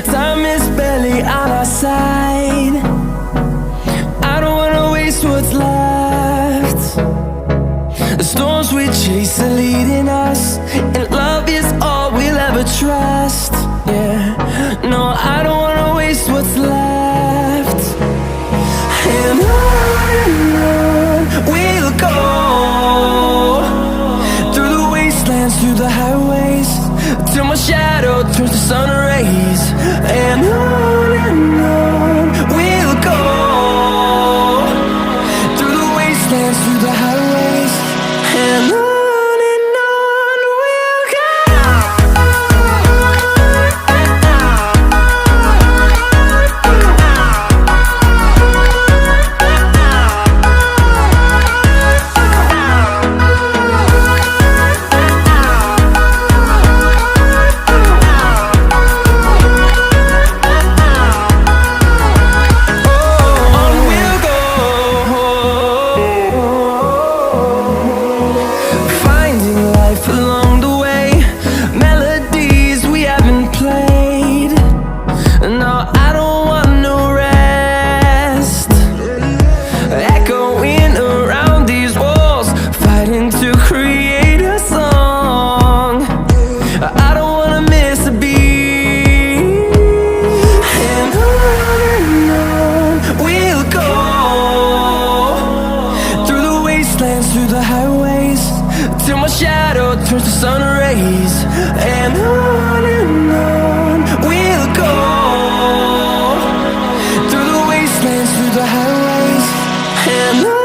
Time is barely on our side. I don't wanna waste what's left. The storms we chase are leading us, and love is all we'll ever trust. Yeah, no, I don't wanna waste what's left. And on we'll go, through the wastelands, through the highways, till my shadow turns to sun rays. And on we'll go, through the wastelands, through the highways, and on we'll go. Through the highways, till my shadow turns to sun rays. And on we'll go, through the wastelands, through the highways, and on.